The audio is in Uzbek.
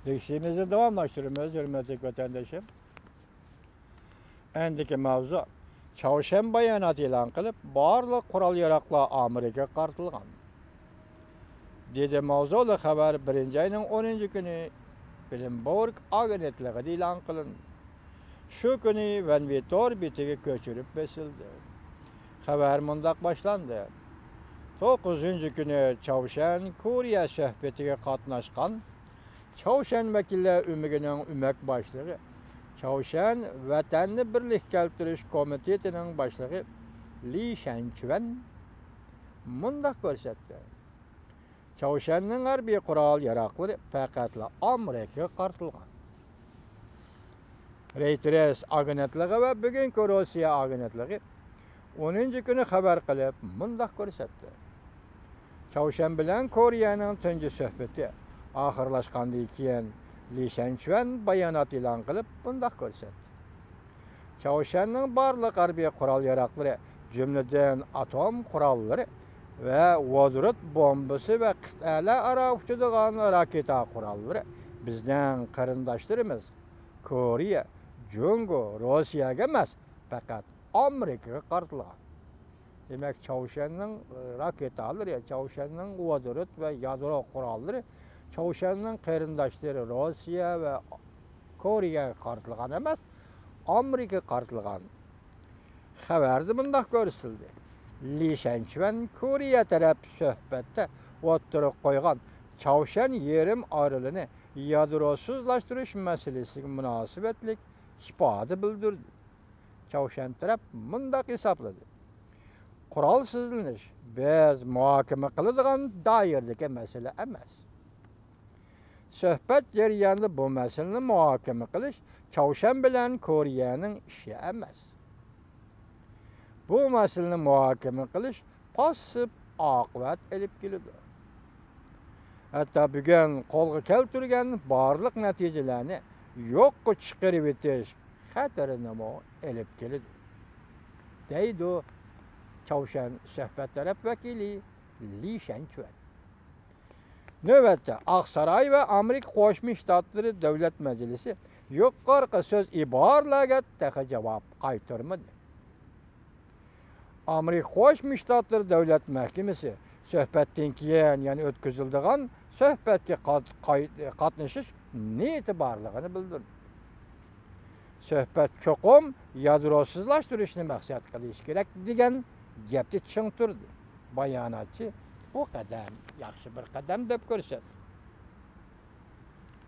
Dersimizi devamlaştırıyoruz hürmetli vatandaşım. Endiki mavzu Çavuşen bayanat ilan kılıp barlık kural yarakla Amerika kartılgan. Dedi mavzulu haber 1. ayının 10. günü Bilimburg agentliği ilan kılındı. Şu günü Van Vitor bitigi köçürüp besildi. Haber mundak başlandı. 9. günü Çavuşen Kuriya söhbetiga katnaşkan Çavuşen vekiller ümiginin ümek başlığı Çavuşen Vatanni Birlik Keltiriş Komitetinin başlığı Li Shenchuan mundak görsetdi. Çavuşen'nin harbiy kural yarakları faqatla Amerika qartılgan. Reuters agentliği ve bugünkü Rusya agentliği 10. günü haber qilib mundak görsetdi. Çavuşen bilen Koreyanın tunji söhbeti ahırlaşqandan keyin Li Shenchuan bayanat ilan qilib mundak görsetdi. Çavuşen'nin barliq harbiy kural yarakları cümleden atom kuralları ve vodorod bombası ve kıtala ara uçuduğun raketa kuralları bizden qarındaşlarımız Koreya, Jungo, Rusiyaga emas, faqat Amerikaga qartılgan. Demek Çavuşen'nin raketaları, Çavuşen'nin vodorod ve yadro kuralları Çavuşen'nin qarındaşları Rusya ve Koreyaga qartılgan emas, Amerikaga qartılgan. Haberde mundaq görüstildi. Li Shenchuan Koreya taraf söhbette o'ttirib qo'ygan Çavuşen yerim ayrılığını yadrosuzlaştırış meselesiga münasebetlik ifade bildirdi. Çavuşen taraf mundaq hisobladi. Qural sizlanish biz muhokama qiladigan doiradagi masala emas. Söhbet jarayonida bu masalani muhokama qilish Çavuşen bilan Koreyaning ishi emas. Bu masalani muhokama qilish pasib oqibat elib keladi. Hatta bugun qo'lga keltirgan barliq natijalarni yo'qqa chiqarib o'tish xatarini elib keladi. Deydi Çavuşen söhbet taraf vakili Li Shenchuan. Növbette Aksaray ve Amerika Qo'shma Shtatları Davlat Majlisi yuqorqi so'z iborlarga taqa javob qaytarmadi. Amerika Qo'shma Shtatları Davlat Mahkemesi söhbetden keyin, yani o'tkazildigan söhbetga qatnashish niyati borligini bildirdi. Söhbet cho'qim yadrosizlashtirishni maqsad qilish kerak degan gapni tushuntirdi. Bayonotchi bu qadam yaxshi bir qadam deb ko'rsatdi.